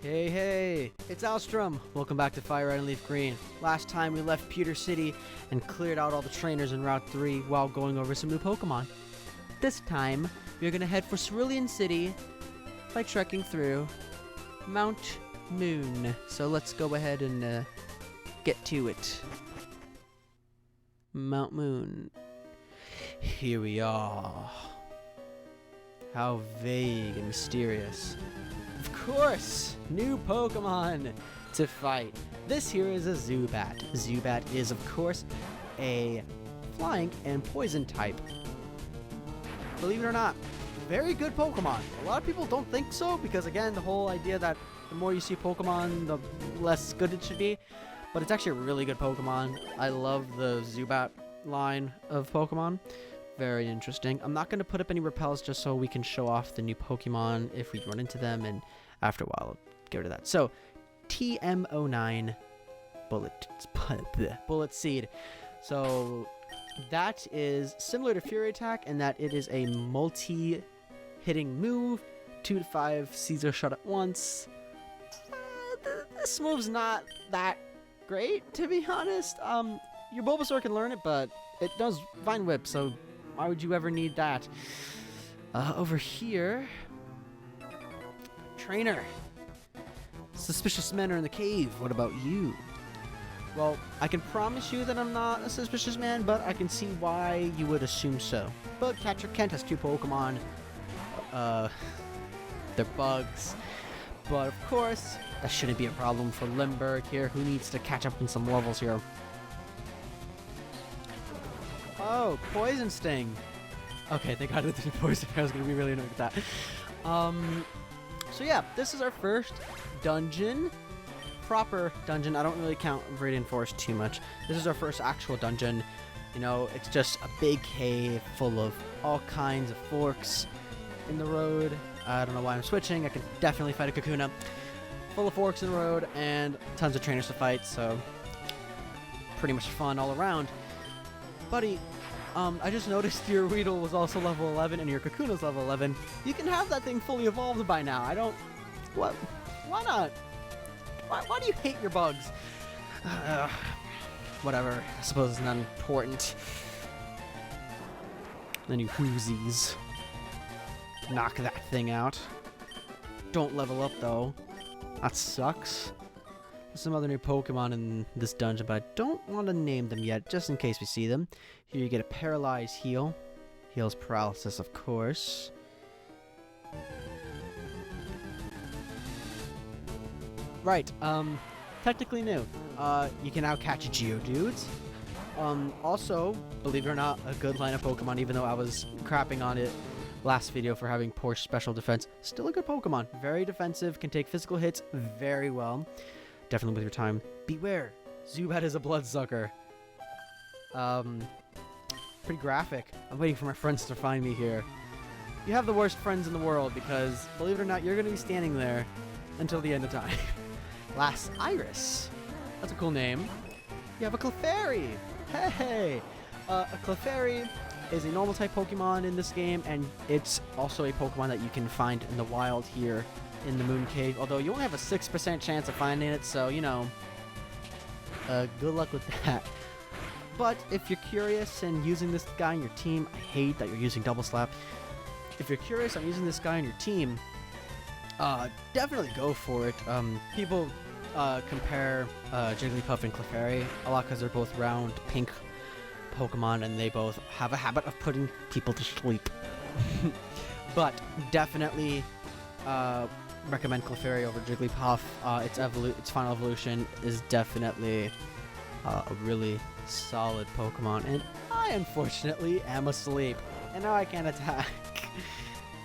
Hey, it's Alstrom. Welcome back to Fire Red and Leaf Green. Last time we left Pewter City and cleared out all the trainers in Route 3 while going over some new Pokemon. This time, we're gonna head for Cerulean City by trekking through Mount Moon. So let's go ahead and get to it. Mount Moon. Here we are. How vague and mysterious. Of course, new Pokemon to fight. This here is a Zubat. Zubat is, of course, a flying and poison type. Believe it or not, very good Pokemon. A lot of people don't think so because, again, the whole idea that the more you see Pokemon, the less good it should be. But it's actually a really good Pokemon. I love the Zubat line of Pokemon. Very interesting. I'm not going to put up any repels just so we can show off the new Pokemon if we run into them, and after a while, I'll get rid of that. So, TM09 Bullet Seed. So, that is similar to Fury Attack in that it is a multi-hitting move. 2 to 5 Caesar shot at once. This move's not that great, to be honest. Your Bulbasaur can learn it, but it does Vine Whip, so why would you ever need that? Over here... Trainer! Suspicious men are in the cave. What about you? Well, I can promise you that I'm not a suspicious man, but I can see why you would assume so. Bug Catcher Kent has 2 Pokemon. They're bugs. But of course, that shouldn't be a problem for Limburg here, who needs to catch up in some levels here. Oh, Poison Sting. Okay, they got it through Poison. I was going to be really annoyed with that. So yeah, this is our first dungeon. Proper dungeon. I don't really count Radiant Forest too much. This is our first actual dungeon. You know, it's just a big cave full of all kinds of forks in the road. I don't know why I'm switching. I could definitely fight a KAKUNA. Full of forks in the road and tons of trainers to fight, so pretty much fun all around. Buddy, I just noticed your Weedle was also level 11 and your KAKUNA's level 11. You can have that thing fully evolved by now. I don't... What? Why not? Why do you hate your bugs? Whatever. I suppose it's not important. Then you Whoosies. Knock that thing out. Don't level up, though. That sucks. There's some other new Pokemon in this dungeon, but I don't want to name them yet, just in case we see them. Here you get a Paralyze Heal. Heals paralysis, of course. Right, technically new. You can now catch Geodudes. Also, believe it or not, a good line of Pokemon, even though I was crapping on it last video for having poor special defense. Still a good Pokemon. Very defensive, can take physical hits very well. Definitely with your time. Beware, Zubat is a bloodsucker. Pretty graphic. I'm waiting for my friends to find me here. You have the worst friends in the world because, believe it or not, you're going to be standing there until the end of time. Last Iris. That's a cool name. You have a Clefairy. Hey! A Clefairy is a normal type Pokemon in this game, and it's also a Pokemon that you can find in the wild here in the Moon Cave, although you only have a 6% chance of finding it, so, you know, good luck with that. But if you're curious and using this guy on your team, I hate that you're using Double Slap. If you're curious on using this guy on your team, definitely go for it. People compare Jigglypuff and Clefairy a lot because they're both round, pink Pokemon, and they both have a habit of putting people to sleep. But definitely recommend Clefairy over Jigglypuff. Its final evolution is definitely a really solid Pokemon, and I unfortunately am asleep, and now I can't attack.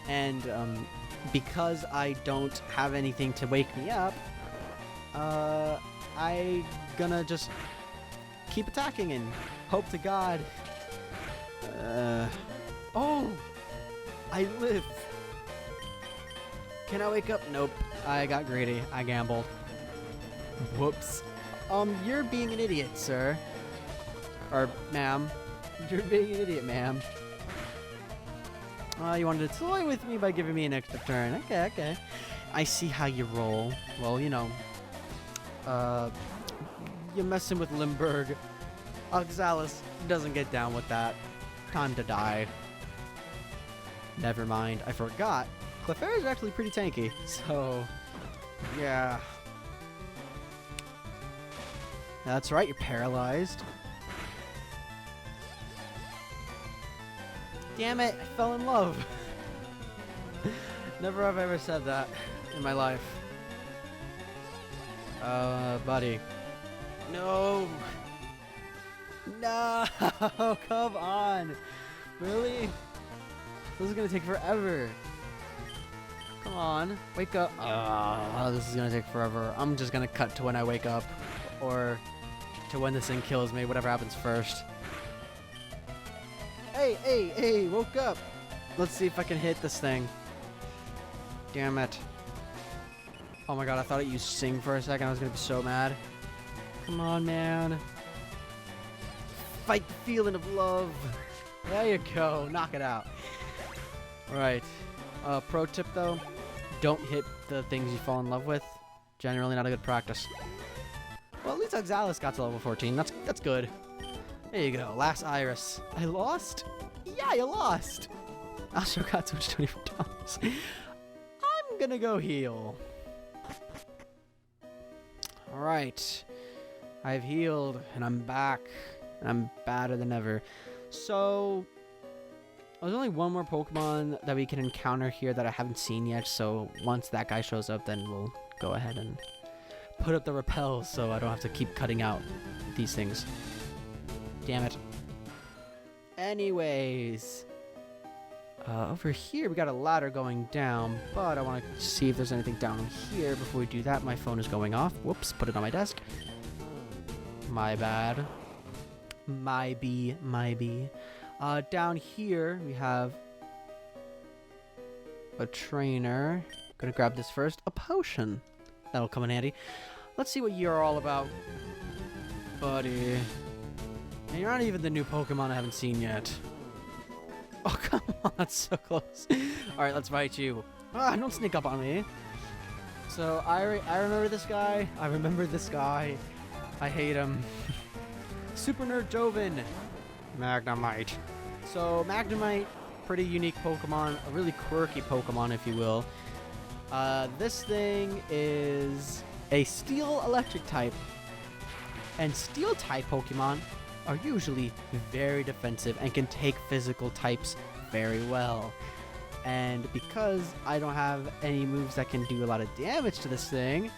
And because I don't have anything to wake me up, I gonna just keep attacking and hope to God. Oh! I live! Can I wake up? Nope. I got greedy. I gambled. Whoops. You're being an idiot, sir. Or, ma'am. You're being an idiot, ma'am. You wanted to toy with me by giving me an extra turn. Okay. I see how you roll. Well, you know, you're messing with Limburg. Oxalis doesn't get down with that. Time to die. Never mind, I forgot. Clefairy is actually pretty tanky, so yeah. That's right, you're paralyzed. Damn it, I fell in love. Never have I ever said that in my life. Buddy. No! No! Come on! Really? This is gonna take forever. Come on, wake up. Oh, this is gonna take forever. I'm just gonna cut to when I wake up. Or to when this thing kills me, whatever happens first. Hey, woke up. Let's see if I can hit this thing. Damn it. Oh my god, I thought it used sing for a second. I was gonna be so mad. Come on, man. Fight the feeling of love. There you go. Knock it out. Alright. Pro tip though, don't hit the things you fall in love with. Generally not a good practice. Well, at least Oxalis got to level 14. That's good. There you go. Last Iris. I lost? Yeah, you lost. I also got to $24. I'm gonna go heal. Alright. I've healed, and I'm back. And I'm badder than ever. So, there's only one more Pokemon that we can encounter here that I haven't seen yet, so once that guy shows up, then we'll go ahead and put up the repels so I don't have to keep cutting out these things. Damn it. Anyways, over here we got a ladder going down, but I want to see if there's anything down here before we do that. My phone is going off. Whoops, put it on my desk. My bad. My B. Down here we have a trainer. Gonna grab this first. A potion. That'll come in handy. Let's see what you're all about, buddy. And you're not even the new Pokemon I haven't seen yet. Oh, come on, that's so close. Alright, let's fight you. Ah, don't sneak up on me. So, I remember this guy. I remember this guy. I hate him. Super Nerd Joven. Magnemite. So, Magnemite, pretty unique Pokemon. A really quirky Pokemon, if you will. This thing is a Steel Electric type. And Steel type Pokemon are usually very defensive and can take physical types very well. And because I don't have any moves that can do a lot of damage to this thing,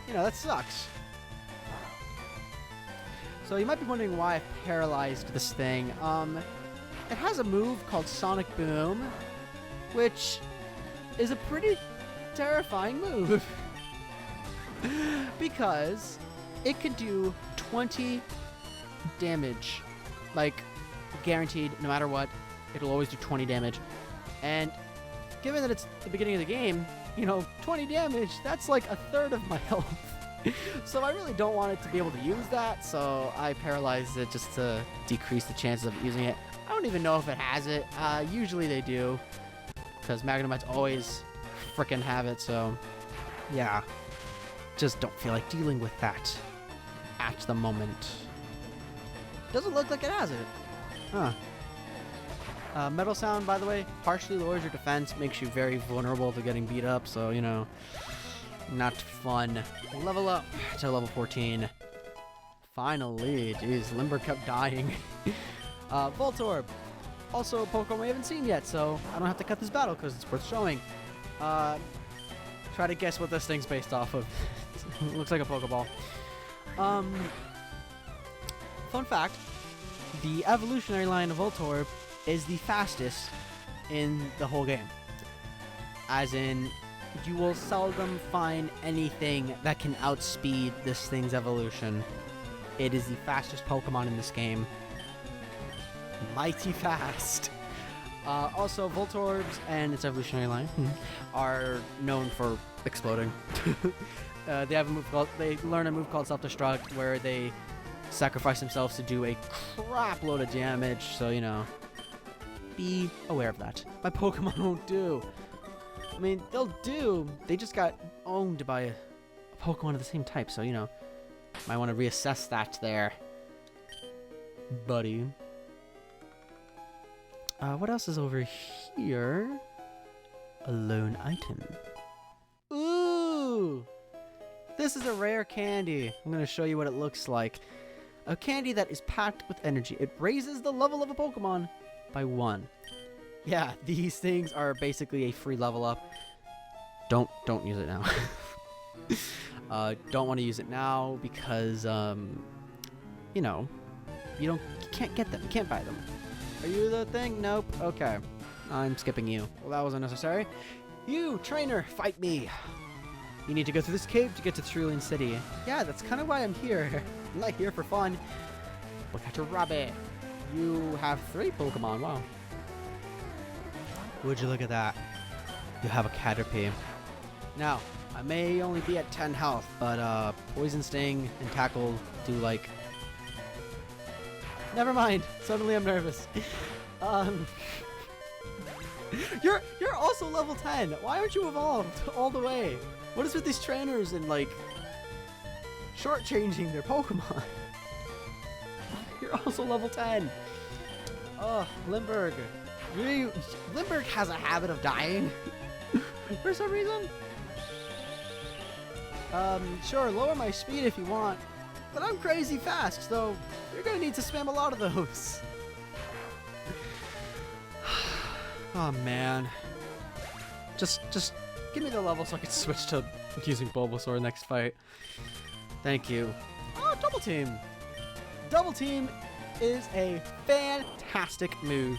you know, that sucks. So you might be wondering why I paralyzed this thing. It has a move called Sonic Boom, which is a pretty terrifying move. Because it can do 20 damage. Like, guaranteed, no matter what, it'll always do 20 damage. And given that it's the beginning of the game, you know, 20 damage, that's like a third of my health. So I really don't want it to be able to use that, so I paralyzed it just to decrease the chances of using it. I don't even know if it has it. Usually they do, because Magnemites always frickin' have it, so yeah. Just don't feel like dealing with that at the moment. Doesn't look like it has it. Huh. Metal Sound, by the way, partially lowers your defense, makes you very vulnerable to getting beat up, so, you know, not fun. Level up to level 14. Finally. Jeez, Limber kept dying. Voltorb. Also a Pokemon we haven't seen yet, so I don't have to cut this battle because it's worth showing. Try to guess what this thing's based off of. Looks like a Pokeball. Fun fact, the evolutionary line of Voltorb is the fastest in the whole game. As in, you will seldom find anything that can outspeed this thing's evolution. It is the fastest Pokemon in this game. Mighty fast. Also, Voltorbs and its evolutionary line are known for exploding. They have a move called, they learn a move called Self-Destruct, where they sacrifice themselves to do a crap load of damage. So, you know, be aware of that. My Pokemon won't do I mean, they'll do. They just got owned by a Pokemon of the same type, so, you know, might want to reassess that there, buddy. What else is over here? A lone item. Ooh! This is a rare candy. I'm going to show you what it looks like. A candy that is packed with energy. It raises the level of a Pokemon by 1. Yeah, these things are basically a free level up. Don't use it now. Don't want to use it now because, you know, you can't get them. You can't buy them. Are you the thing? Nope. Okay. I'm skipping you. Well, that was unnecessary. You, trainer, fight me. You need to go through this cave to get to Cerulean City. Yeah, that's kind of why I'm here. I'm not here for fun. Look at your rabbit. You have 3 Pokemon. Wow. Would you look at that? You have a Caterpie. Now, I may only be at 10 health, but Poison Sting and Tackle do like... Never mind. Suddenly I'm nervous. You're also level 10. Why aren't you evolved all the way? What is with these trainers and like shortchanging their Pokemon? You're also level 10. Oh, Limburg. Limburg has a habit of dying for some reason. Sure, lower my speed if you want, but I'm crazy fast, so you're gonna need to spam a lot of those. Oh man. Just give me the level so I can switch to using Bulbasaur next fight. Thank you. Oh, Double Team! Double Team is a fantastic move.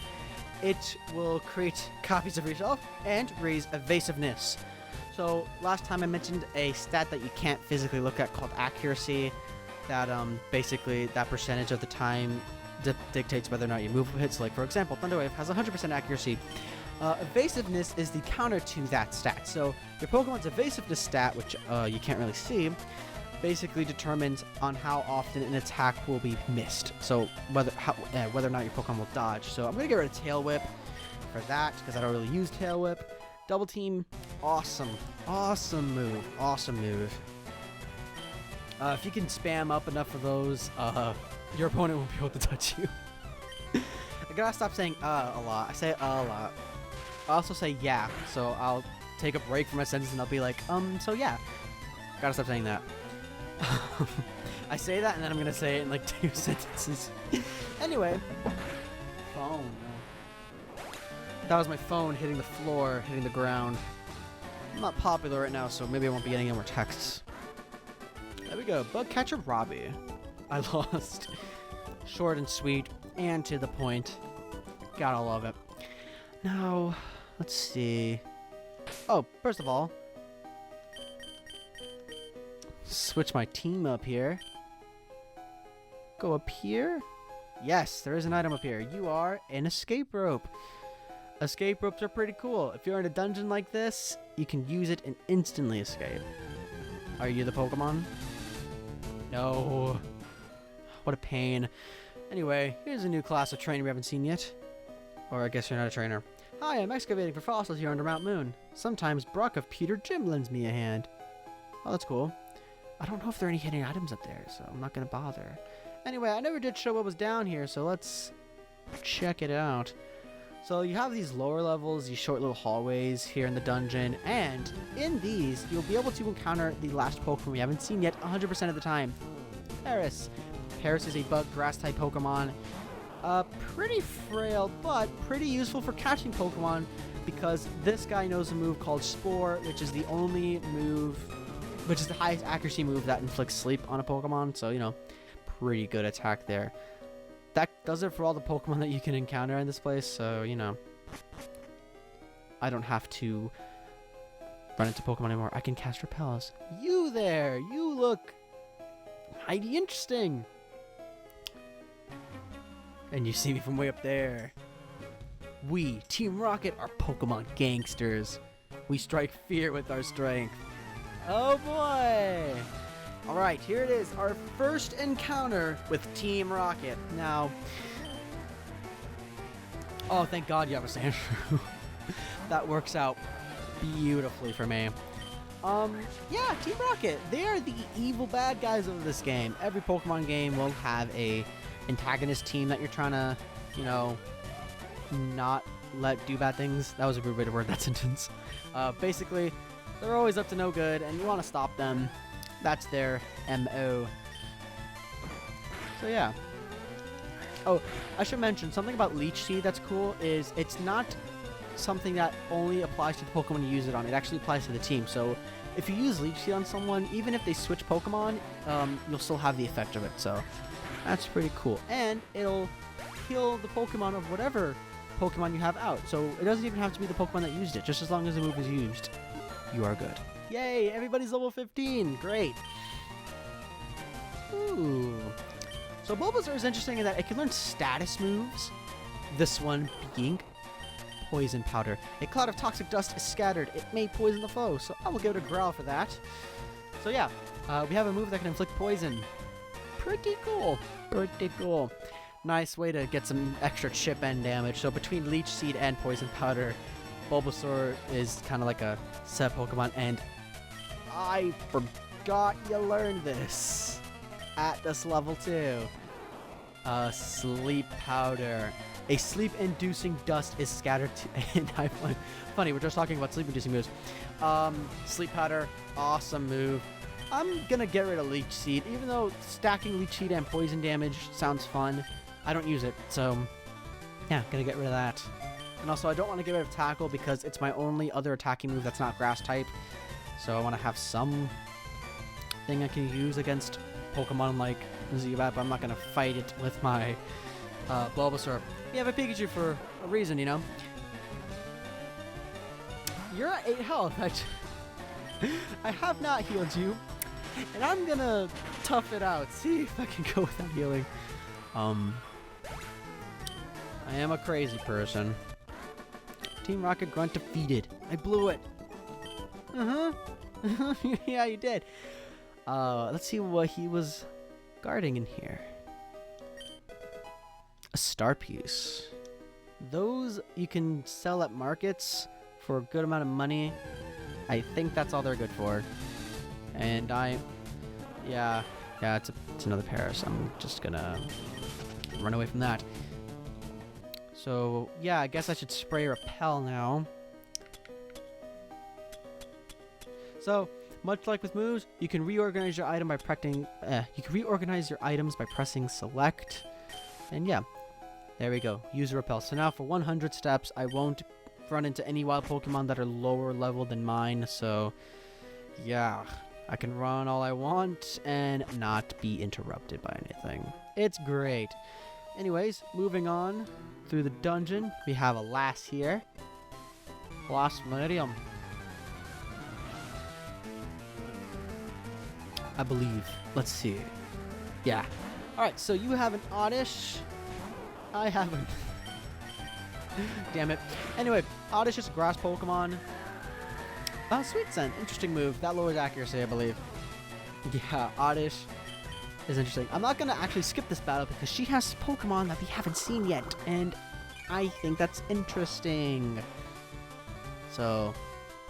It will create copies of yourself and raise evasiveness. So last time I mentioned a stat that you can't physically look at called accuracy. That basically that percentage of the time dictates whether or not your move hits. Like for example, Thunder Wave has 100% accuracy. Evasiveness is the counter to that stat. So your Pokemon's evasiveness stat, which you can't really see, basically determines on how often an attack will be missed. So whether or not your Pokemon will dodge. So I'm gonna get rid of Tail Whip for that because I don't really use Tail Whip. Double Team, awesome move, awesome move. If you can spam up enough of those, your opponent won't be able to touch you. I gotta stop saying a lot. I say a lot. I also say yeah, so I'll take a break from my sentence and I'll be like, so yeah. Gotta stop saying that. I say that and then I'm gonna say it in like 2 sentences. Anyway. Phone. That was my phone hitting the floor, hitting the ground. I'm not popular right now, so maybe I won't be getting any more texts. There we go. Bug Catcher Robbie. I lost. Short and sweet and to the point. Gotta love it. Now, let's see. Oh, first of all, switch my team up here. Go up here. Yes, there is an item up here. You are an escape rope. Escape ropes are pretty cool. If you're in a dungeon like this, you can use it and instantly escape. Are you the Pokemon? No. What a pain. Anyway, here's a new class of trainer we haven't seen yet. Or I guess you're not a trainer. Hi, I'm excavating for fossils here under Mount Moon. Sometimes Brock of Peter Jim lends me a hand. Oh, that's cool. I don't know if there are any hidden items up there, so I'm not going to bother. Anyway, I never did show what was down here, so let's check it out. So you have these lower levels, these short little hallways here in the dungeon, and in these, you'll be able to encounter the last Pokemon we haven't seen yet 100% of the time. Paris. Paris is a bug grass-type Pokemon. Pretty frail, but pretty useful for catching Pokemon because this guy knows a move called Spore, which is the only move, which is the highest accuracy move that inflicts sleep on a Pokemon, so, you know, pretty good attack there. That does it for all the Pokemon that you can encounter in this place, so, you know, I don't have to run into Pokemon anymore. I can cast Repels. You there! You look mighty interesting! And you see me from way up there. We, Team Rocket, are Pokemon gangsters. We strike fear with our strength. Oh boy! Alright, here it is, our first encounter with Team Rocket. Now, oh, thank God you have a Sandshrew. That works out beautifully for me. Yeah, Team Rocket. They are the evil bad guys of this game. Every Pokemon game will have a antagonist team that you're trying to, you know, not let do bad things. That was a weird way to word that sentence. Basically, they're always up to no good, and you want to stop them. That's their MO. So yeah. Oh, I should mention something about Leech Seed that's cool is it's not something that only applies to the Pokemon you use it on. It actually applies to the team. So if you use Leech Seed on someone, even if they switch Pokemon, you'll still have the effect of it. So that's pretty cool. And it'll heal the Pokemon of whatever Pokemon you have out. So it doesn't even have to be the Pokemon that used it. Just as long as the move is used, you are good. Yay! Everybody's level 15. Great. Ooh. So Bulbasaur is interesting in that it can learn status moves. This one being Poison Powder. A cloud of toxic dust is scattered. It may poison the foe, so I will give it a growl for that. So yeah, we have a move that can inflict poison. Pretty cool. Pretty cool. Nice way to get some extra chip and damage. So between Leech Seed and Poison Powder, Bulbasaur is kind of like a set Pokemon. And I forgot you learned this at this level too. Sleep Powder. A sleep-inducing dust is scattered to... Funny, we're just talking about sleep-inducing moves. Sleep Powder, awesome move. I'm gonna get rid of Leech Seed, even though stacking Leech Seed and poison damage sounds fun. I don't use it, so yeah, gonna get rid of that. And also, I don't want to get rid of Tackle because it's my only other attacking move that's not Grass type. So I want to have some thing I can use against Pokemon like Zubat, but I'm not gonna fight it with my Bulbasaur. We have a Pikachu for a reason, you know. You're at 8 health. I have not healed you, and I'm gonna tough it out. See if I can go without healing. I am a crazy person. Team Rocket Grunt defeated. I blew it. Yeah, you did. Let's see what he was guarding in here. A star piece. Those you can sell at markets for a good amount of money. I think that's all they're good for. And yeah, it's another pair, so I'm just gonna run away from that. So yeah, I guess I should spray Repel now. So much like with moves, you can reorganize your item by pressing. You can reorganize your items by pressing Select, and yeah, there we go. Use Repel. So now for 100 steps, I won't run into any wild Pokemon that are lower level than mine. So yeah, I can run all I want and not be interrupted by anything. It's great. Anyways, moving on through the dungeon, we have a lass here. Plasmodium. I believe. Let's see. Yeah. Alright, so you have an Oddish. I haven't. Damn it. Anyway, Oddish is a grass Pokemon. Sweet Scent. Interesting move. That lowers accuracy, I believe. Yeah, Oddish is interesting. I'm not going to actually skip this battle because she has Pokemon that we haven't seen yet. And I think that's interesting. So,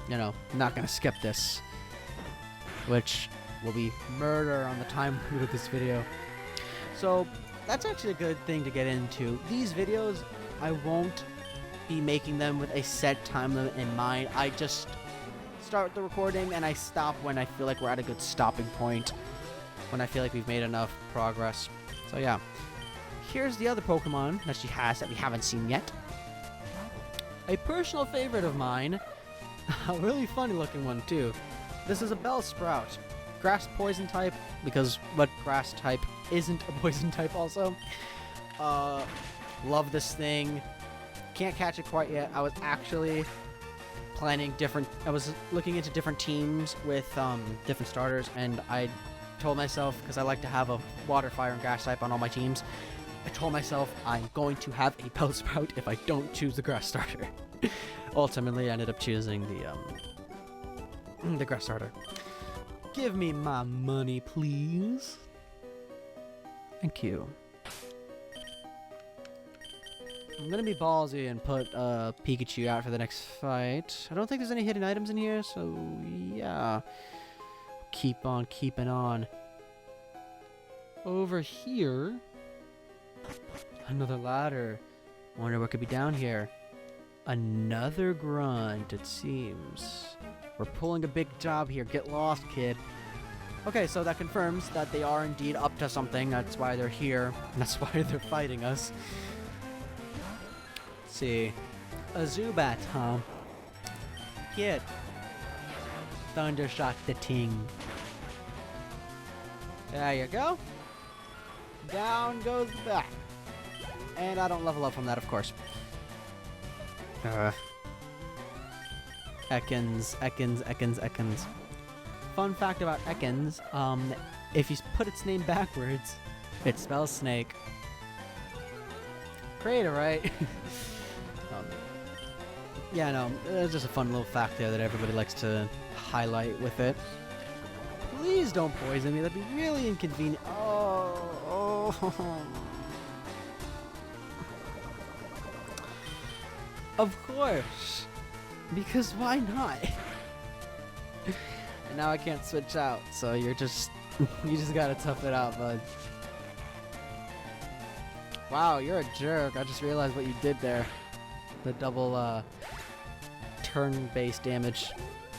you know, I'm not going to skip this. Which will be murder on the time limit of this video. So, that's actually a good thing to get into. These videos, I won't be making them with a set time limit in mind. I just start the recording and I stop when I feel like we're at a good stopping point. When I feel like we've made enough progress. So yeah. Here's the other Pokemon that she has that we haven't seen yet. A personal favorite of mine. A really funny looking one too. This is a Bellsprout. Grass poison type, because what grass type isn't a poison type also? Love this thing. Can't catch it quite yet. I was actually planning I was looking into different teams with different starters, and I told myself, because I like to have a water, fire, and grass type on all my teams, I told myself I'm going to have a Bellsprout if I don't choose the grass starter. Ultimately, I ended up choosing the grass starter. Give me my money, please. Thank you. I'm gonna be ballsy and put Pikachu out for the next fight. I don't think there's any hidden items in here, so yeah. Keep on keeping on. Over here, another ladder. Wonder what could be down here. Another grunt, it seems. We're pulling a big job here. Get lost, kid. Okay, so that confirms that they are indeed up to something. That's why they're here. And that's why they're fighting us. Let's see. A Zubat, huh? Kid. Thundershock the ting. There you go. Down goes the back. And I don't level up from that, of course. Ekans. Fun fact about Ekans, if you put its name backwards, it spells snake. Creative, right? Yeah, no, it's just a fun little fact there that everybody likes to highlight with it. Please don't poison me, that'd be really inconvenient. Oh. Of course. Because why not? And now I can't switch out, so you just gotta tough it out, bud. Wow, you're a jerk. I just realized what you did there. The double turn-based damage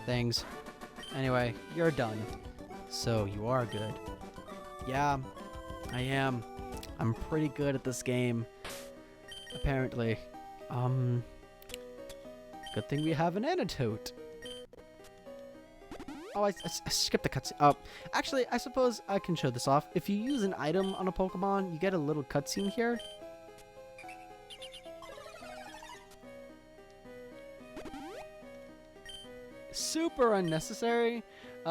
things. Anyway, you're done. So you are good. Yeah, I am. I'm pretty good at this game. Apparently. Good thing we have an antidote. Oh, I skipped the cutscene. Actually, I suppose I can show this off. If you use an item on a Pokemon, you get a little cutscene here. Super unnecessary.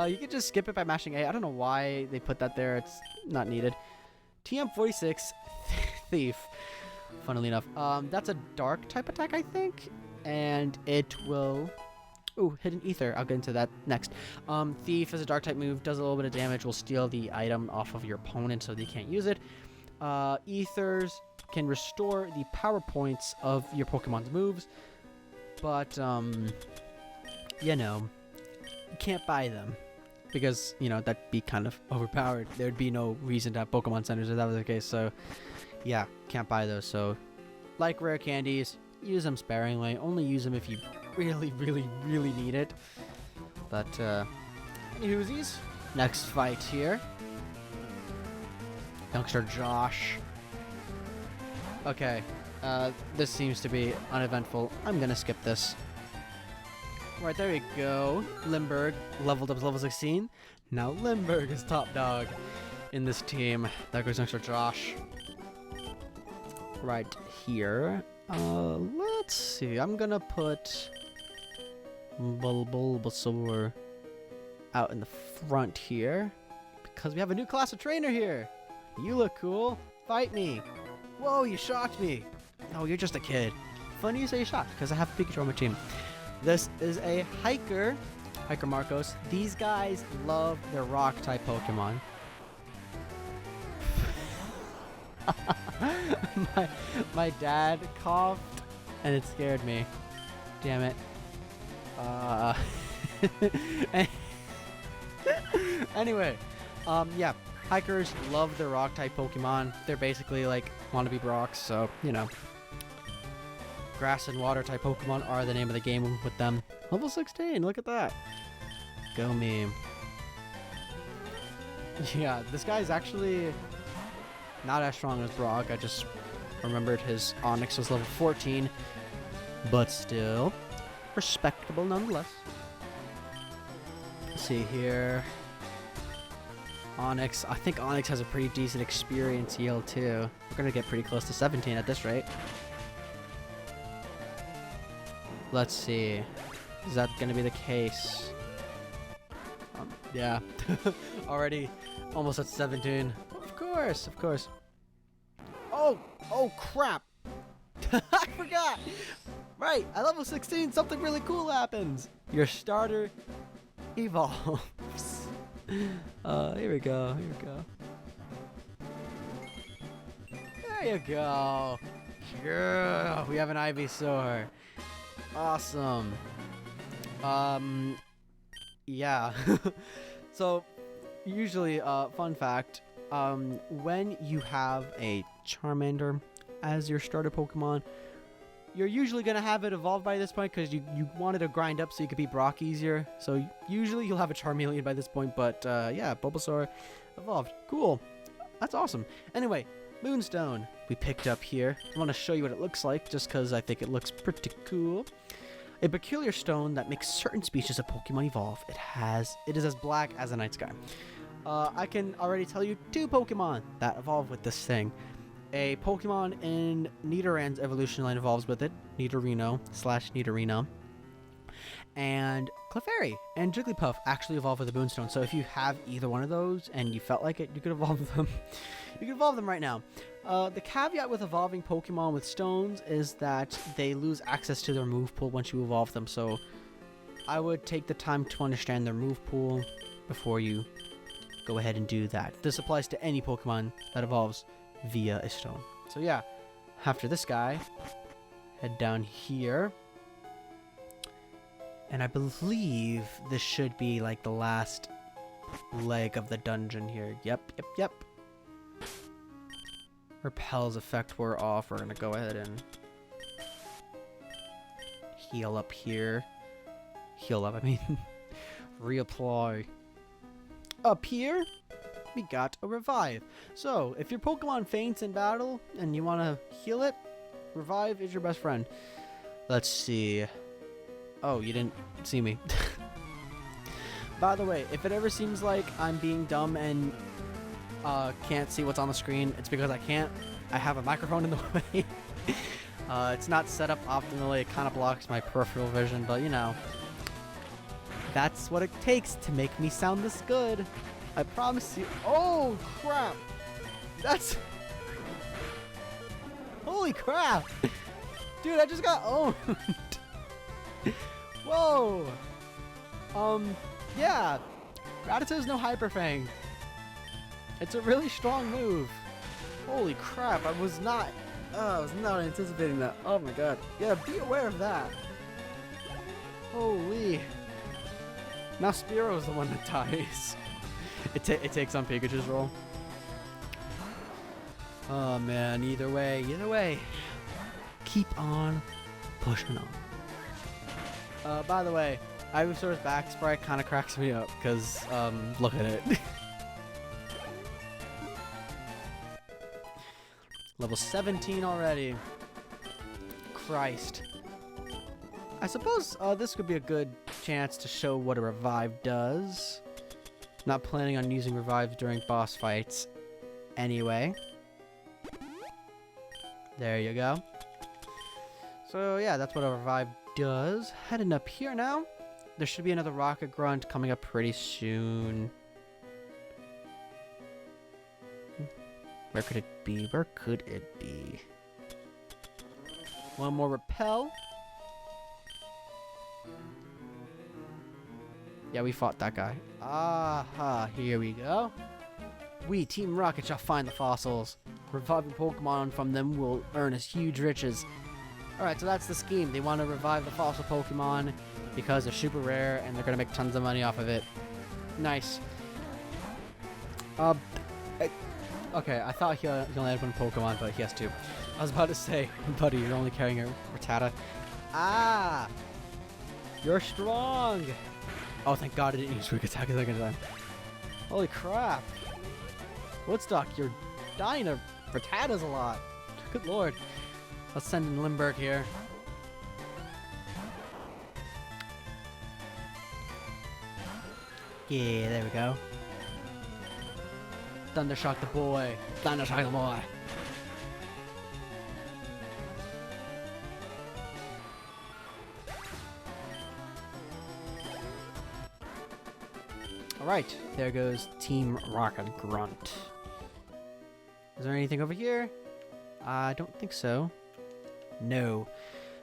You could just skip it by mashing A. I don't know why they put that there. It's not needed. TM46 Thief. Funnily enough. That's a dark type attack, I think. And it will... Ooh, Hidden Ether. I'll get into that next. Thief is a dark type move. Does a little bit of damage. Will steal the item off of your opponent so they can't use it. Ethers can restore the power points of your Pokemon's moves. But, you know, you can't buy them. Because, you know, that'd be kind of overpowered. There'd be no reason to have Pokemon centers if that was the case. So, yeah, can't buy those. So, like rare candies, use them sparingly. Only use them if you really need it. But, anywhoosies, next fight here. Youngster Josh. Okay, this seems to be uneventful. I'm gonna skip this. Right, there we go. Limburg leveled up to level 16. Now Limburg is top dog in this team. There goes Youngster Josh. Right here. Let's see. I'm gonna put Bulbasaur out in the front here because we have a new class of trainer here. You look cool. Fight me. Whoa, you shocked me. Oh, you're just a kid. Funny you say you shocked because I have a Pikachu on my team. This is a Hiker Marcos. These guys love their rock type Pokemon. my dad coughed and it scared me. Damn it. Anyway, yeah, Hikers love their rock type Pokemon. They're basically like wannabe Brocks, so you know. Grass and water type Pokemon are the name of the game with them. Level 16, look at that. Go me. Yeah, this guy's actually not as strong as Brock. I just remembered his Onix was level 14, but still respectable nonetheless. Let's see here. Onix. I think Onix has a pretty decent experience yield too. We're gonna get pretty close to 17 at this rate. Let's see. Is that gonna be the case? Yeah. Already almost at 17. Of course, of course. Oh crap. I forgot. Right, at level 16, something really cool happens. Your starter evolves. Here we go. There you go. Yeah, we have an Ivysaur. Awesome. Yeah. So, usually, fun fact, when you have a Charmander as your starter Pokemon, you're usually going to have it evolve by this point because you wanted to grind up so you could beat Brock easier. So usually you'll have a Charmeleon by this point, but yeah, Bulbasaur evolved. Cool. That's awesome. Anyway, Moonstone we picked up here. I want to show you what it looks like just because I think it looks pretty cool. A peculiar stone that makes certain species of Pokemon evolve. It is as black as a night sky. I can already tell you 2 Pokemon that evolve with this thing. A Pokemon in Nidorann's evolution line evolves with it, Nidorino/Nidorino. And Clefairy and Jigglypuff actually evolve with the Moonstone. So if you have either one of those and you felt like it, you could evolve them. You can evolve them right now. The caveat with evolving Pokemon with stones is that they lose access to their move pool once you evolve them. So I would take the time to understand their move pool before you go ahead and do that. This applies to any Pokemon that evolves via a stone. So yeah, after this guy, head down here. And I believe this should be like the last leg of the dungeon here. Yep. Repel's effect wore off. We're gonna go ahead and heal up here. Heal up, I mean. Reapply. Up here, we got a revive. So, if your Pokemon faints in battle and you want to heal it, revive is your best friend. Let's see. Oh, you didn't see me. By the way, if it ever seems like I'm being dumb and can't see what's on the screen, it's because I can't. I have a microphone in the way. It's not set up optimally. It kind of blocks my peripheral vision, but you know. That's what it takes to make me sound this good. I promise you. Oh, crap. That's... Holy crap. Dude, I just got owned. Whoa. Yeah. Rattata's no Hyper Fang. It's a really strong move. Holy crap. I was not anticipating that. Oh my god. Yeah, be aware of that. Holy. Now Spearo's the one that dies. It takes on Pikachu's role. Oh man, either way. Keep on pushing on. By the way, Ivysaur's back sprite kind of cracks me up because, look at it. Level 17 already. Christ. I suppose this could be a good chance to show what a revive does. Not planning on using revives during boss fights anyway. There you go. So yeah, that's what a revive does. Heading up here now. There should be another Rocket Grunt coming up pretty soon. Where could it be? Where could it be? One more Repel. Yeah, we fought that guy. Aha, here we go. We, Team Rocket, shall find the fossils. Reviving Pokemon from them will earn us huge riches. Alright, so that's the scheme. They want to revive the fossil Pokemon because they're super rare and they're going to make tons of money off of it. Nice. Okay, I thought he only had one Pokemon, but he has 2. I was about to say, buddy, you're only carrying a Rattata. Ah! You're strong! Oh, thank God I didn't use Quick Attack a second time. Holy crap. Woodstock, you're dying of Rattatas a lot. Good lord. Let's send in Limburg here. Yeah, there we go. Thundershock the boy. Thundershock the boy. Alright, there goes Team Rocket Grunt. Is there anything over here? I don't think so. No.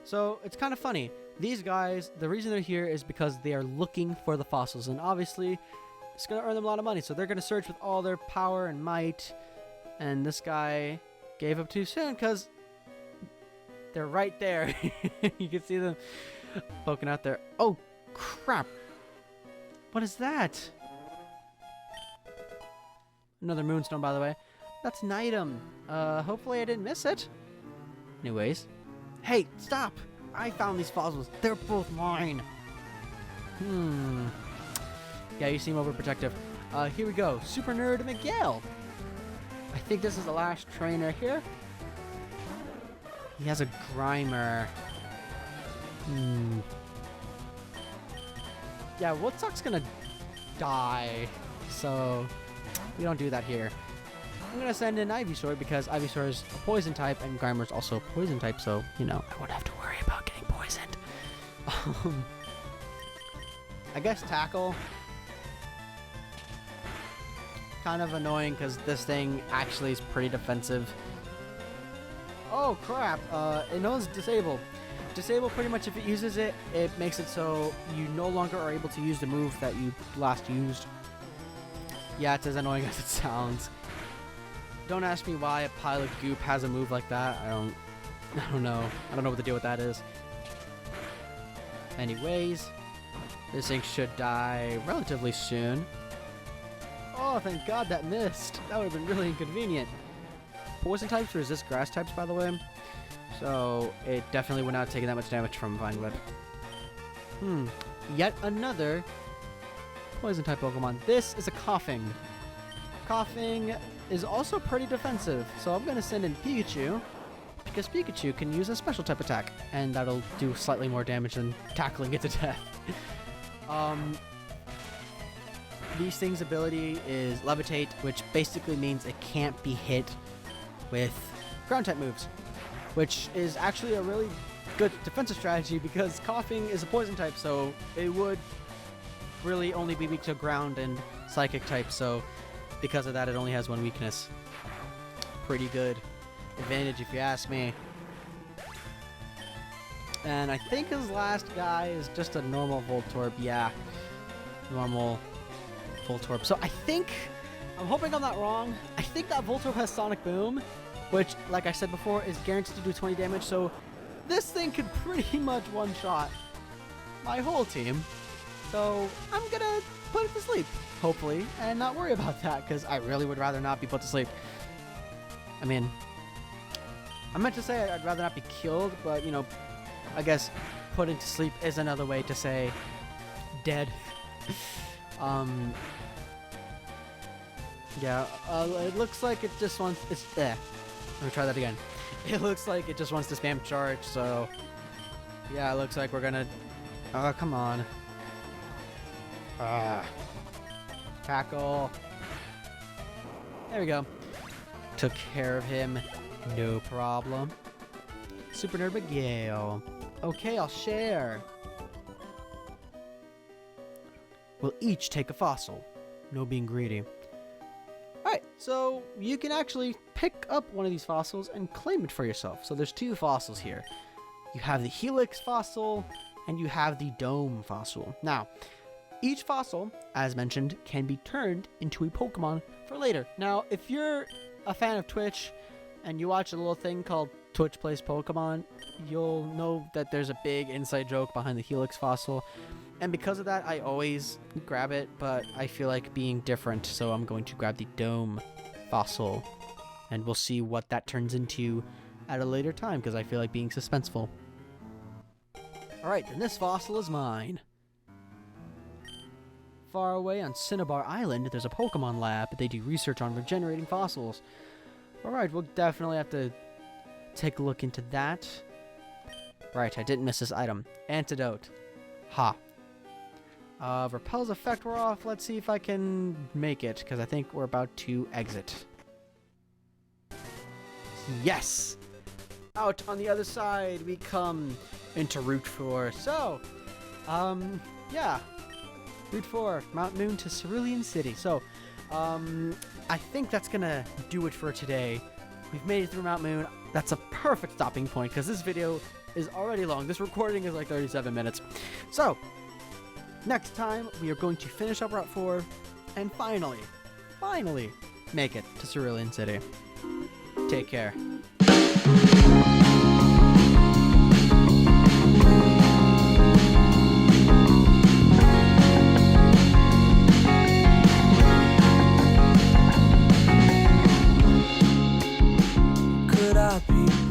So, it's kind of funny. These guys, the reason they're here is because they are looking for the fossils. And obviously, it's going to earn them a lot of money. So, they're going to search with all their power and might. And this guy gave up too soon because They're right there. You can see them poking out there. Oh, crap. What is that? Another moonstone, by the way. That's an item. Hopefully I didn't miss it. Anyways. Hey, stop! I found these fossils. They're both mine. Yeah, you seem overprotective. Here we go. Super Nerd Miguel. I think this is the last trainer here. He has a Grimer. Yeah, Woodstock's gonna die. So, we don't do that here. I'm gonna send in Ivysaur because Ivysaur is a poison type and Grimer's also a poison type, so, you know, I won't have to worry about getting poisoned. I guess Tackle. Kind of annoying because this thing actually is pretty defensive. Oh crap, it knows Disable. Disable, pretty much if it uses it, it makes it so you no longer are able to use the move that you last used. Yeah, it's as annoying as it sounds. Don't ask me why a pile of goop has a move like that. I don't know. I don't know what the deal with that is. Anyways, this thing should die relatively soon. Oh, thank God that missed. That would have been really inconvenient. Poison types resist grass types, by the way. So, it definitely would not have taken that much damage from Vine Whip. Yet another poison type Pokemon. This is a Coughing. Coughing is also pretty defensive. So I'm going to send in Pikachu. Because Pikachu can use a special type attack. And that'll do slightly more damage than tackling it to death. These things' ability is Levitate, which basically means it can't be hit with ground type moves, which is actually a really good defensive strategy because Coughing is a poison type, so it would really only be weak to ground and psychic type, so because of that it only has one weakness. Pretty good advantage if you ask me. And I think his last guy is just a normal Voltorb. Yeah, normal Voltorb. So I think, I'm hoping I'm not wrong, I think that Voltorb has Sonic Boom, which, like I said before, is guaranteed to do 20 damage, so this thing could pretty much one-shot my whole team. So I'm gonna put it to sleep, hopefully, and not worry about that, because I really would rather not be put to sleep. I mean, I meant to say I'd rather not be killed, but, you know, I guess putting to sleep is another way to say dead. Yeah, it looks like it just wants, let me try that again. It looks like it just wants to spam charge, so yeah, it looks like we're gonna, oh, come on. Tackle. There we go. Took care of him, no problem. Super Nerd Miguel. Okay, I'll share. We'll each take a fossil. No being greedy. Alright, so you can actually pick up one of these fossils and claim it for yourself. So there's two fossils here. You have the Helix fossil and you have the Dome fossil. Now, each fossil, as mentioned, can be turned into a Pokemon for later. Now, if you're a fan of Twitch and you watch a little thing called Twitch Plays Pokemon, you'll know that there's a big inside joke behind the Helix fossil. And because of that, I always grab it, but I feel like being different, so I'm going to grab the Dome fossil. And we'll see what that turns into at a later time, because I feel like being suspenseful. Alright, then this fossil is mine. Far away on Cinnabar Island, there's a Pokemon lab. They do research on regenerating fossils. Alright, we'll definitely have to take a look into that. Right, I didn't miss this item. Antidote. Ha. Repel's effect we're off. Let's see if I can make it, because I think we're about to exit. Yes! Out on the other side we come into Route 4. So, yeah. Route 4, Mount Moon to Cerulean City. So, I think that's gonna do it for today. We've made it through Mount Moon. That's a perfect stopping point, because this video is already long. This recording is like 37 minutes. So, next time, we are going to finish up Route 4 and finally make it to Cerulean City. Take care. happy.